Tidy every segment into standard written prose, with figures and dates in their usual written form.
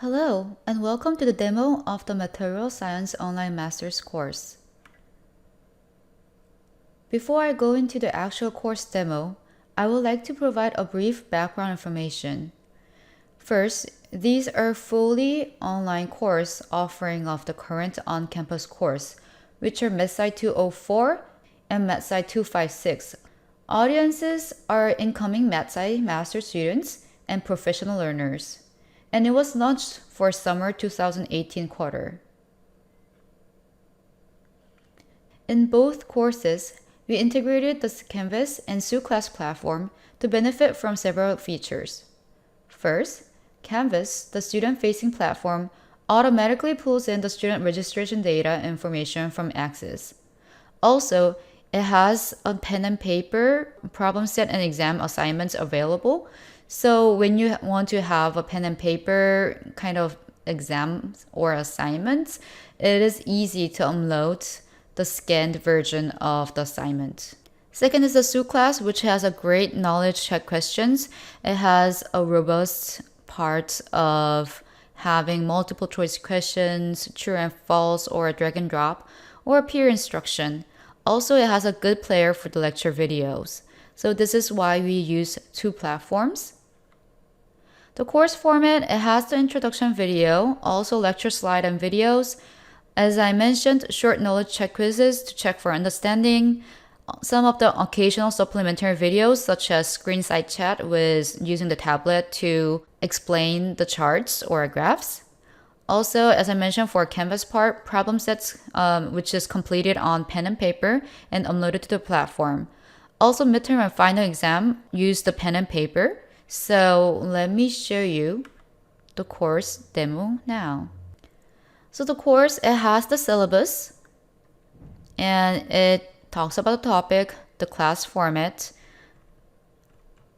Hello, and welcome to the demo of the Material Science Online Master's course. Before I go into the actual course demo, I would like to provide a brief background information. First, these are fully online course offering of the current on-campus course, which are MATSCI 204 and MATSCI 256. Audiences are incoming MATSCI master students and professional learners, and it was launched for summer 2018 quarter. In both courses, we integrated the Canvas and SU class platform to benefit from several features. First, Canvas, the student-facing platform, automatically pulls in the student registration data information from Axis. Also, it has a pen and paper problem set and exam assignments available. So when you want to have a pen and paper kind of exams or assignments, it is easy to upload the scanned version of the assignment. Second is the SU class, which has a great knowledge check questions. It has a robust part of having multiple choice questions, true and false, or a drag and drop, or a peer instruction. Also, it has a good player for the lecture videos. So this is why we use two platforms. The course format, it has the introduction video, also lecture slide and videos. As I mentioned, short knowledge check quizzes to check for understanding. Some of the occasional supplementary videos, such as screen side chat with using the tablet to explain the charts or graphs. Also, as I mentioned for Canvas part, problem sets, which is completed on pen and paper and uploaded to the platform. Also, midterm and final exam use the pen and paper. So let me show you the course demo now. So the course, it has the syllabus and it talks about the topic, the class format,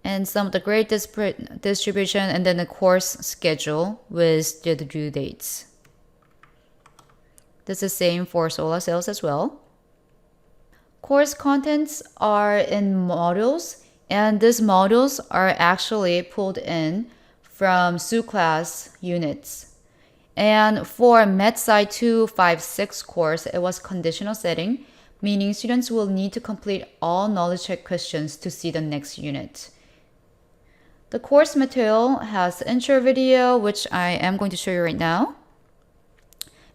and some of the grade distribution, and then the course schedule with the due dates. This is the same for solar cells as well. Course contents are in modules, and these modules are actually pulled in from SU class units. And for MATSCI 256 course, it was conditional setting, meaning students will need to complete all knowledge check questions to see the next unit. The course material has the intro video, which I am going to show you right now.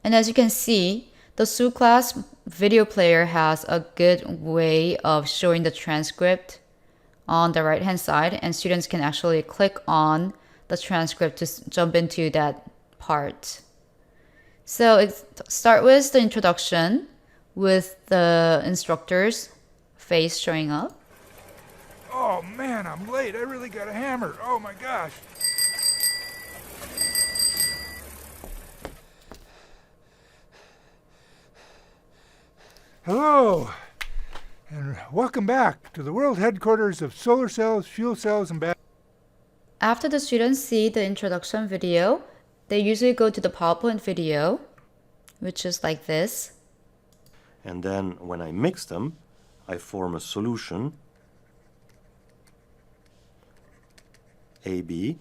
And as you can see, the SU class video player has a good way of showing the transcript on the right hand side, and students can actually click on the transcript to jump into that part. So it start with the introduction with the instructor's face showing up. Oh man, I'm late. I really got a hammer. Oh my gosh. Hello, and welcome back to the world headquarters of solar cells, fuel cells, and batteries. After the students see the introduction video, they usually go to the PowerPoint video, which is like this. And then when I mix them, I form a solution AB.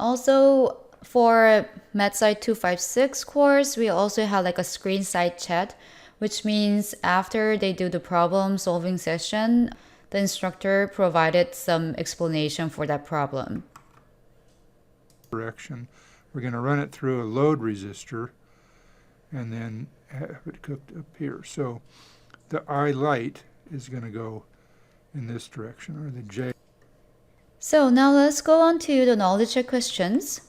Also, for MATSCI 256 course, we also have like a screen side chat, which means after they do the problem solving session, the instructor provided some explanation for that problem. Direction. We're going to run it through a load resistor and then have it cooked up here. So the I light is going to go in this direction, or the J. So now let's go on to the knowledge check questions.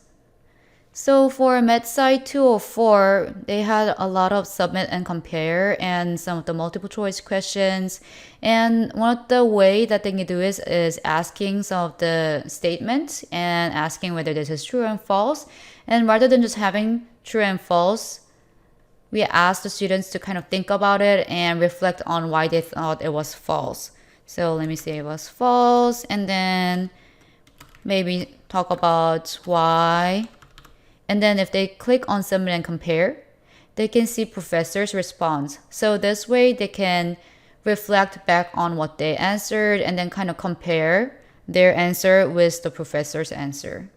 So for MATSCI 204, they had a lot of submit and compare and some of the multiple choice questions. And one of the way that they can do is asking some of the statements and asking whether this is true and false. And rather than just having true and false, we asked the students to kind of think about it and reflect on why they thought it was false. So let me say it was false, and then maybe talk about why. And then if they click on submit and compare, they can see professor's response. So this way they can reflect back on what they answered and then kind of compare their answer with the professor's answer.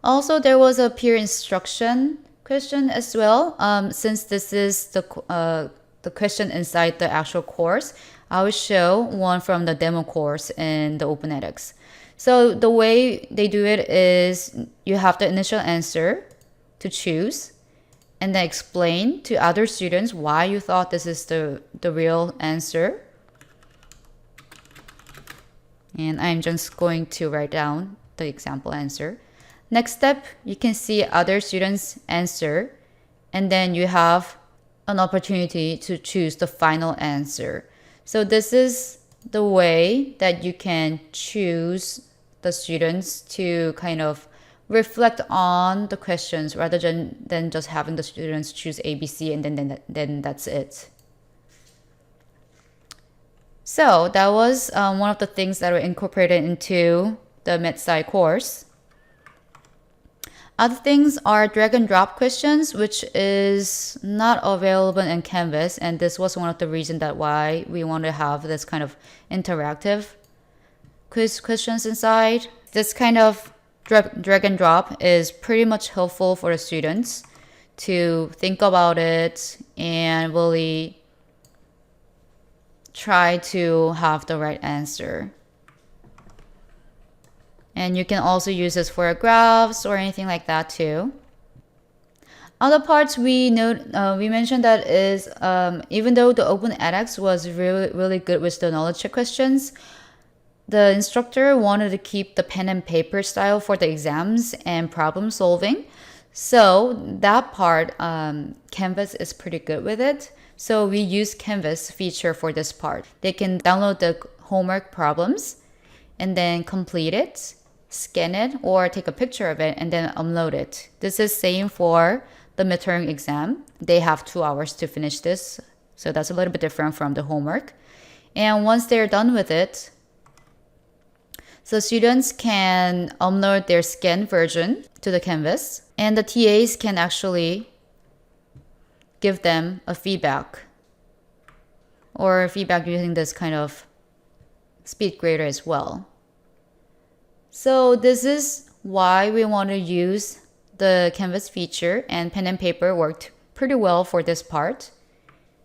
Also, there was a peer instruction question as well. Since this is the question inside the actual course, I will show one from the demo course in the Open edX. So the way they do it is you have the initial answer to choose and then explain to other students why you thought this is the real answer. And I'm just going to write down the example answer. Next step, you can see other students' answer, and then you have an opportunity to choose the final answer. So this is the way that you can choose the students to kind of reflect on the questions rather than just having the students choose ABC and then that's it. So that was one of the things that were incorporated into the MATSCI course. Other things are drag and drop questions, which is not available in Canvas, and this was one of the reasons that why we want to have this kind of interactive quiz questions inside. This kind of drag and drop is pretty much helpful for the students to think about it and really try to have the right answer. And you can also use this for graphs or anything like that too. Other parts we mentioned that is even though the Open edX was really good with the knowledge check questions, the instructor wanted to keep the pen and paper style for the exams and problem solving. So that part, Canvas is pretty good with it. So we use Canvas feature for this part. They can download the homework problems and then complete it, scan it, or take a picture of it and then upload it. This is same for the midterm exam. They have 2 hours to finish this. So that's a little bit different from the homework. And once they're done with it, so students can upload their scanned version to the Canvas, and the TAs can actually give them a feedback or feedback using this kind of speed grader as well. So this is why we want to use the Canvas feature, and pen and paper worked pretty well for this part.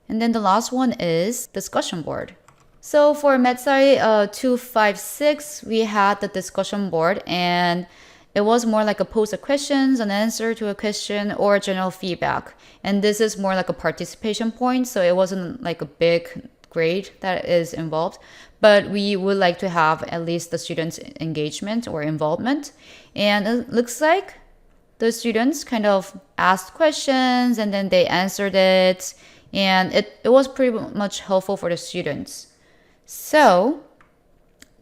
And then the last one is discussion board. So for MATSCI 256, we had the discussion board, and it was more like a post of questions, an answer to a question, or general feedback. And this is more like a participation point, so it wasn't like a big grade that is involved. But we would like to have at least the students' engagement or involvement. And it looks like the students kind of asked questions and then they answered it. And it was pretty much helpful for the students. So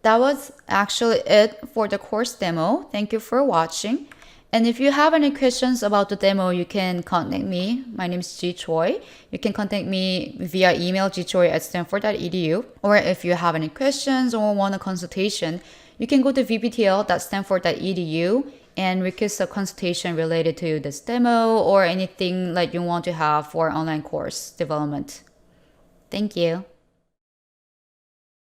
that was actually it for the course demo. Thank you for watching. And if you have any questions about the demo, you can contact me. My name is Ji Choi. You can contact me via email gchoi@stanford.edu. Or if you have any questions or want a consultation, you can go to vptl.stanford.edu and request a consultation related to this demo or anything like you want to have for online course development. Thank you.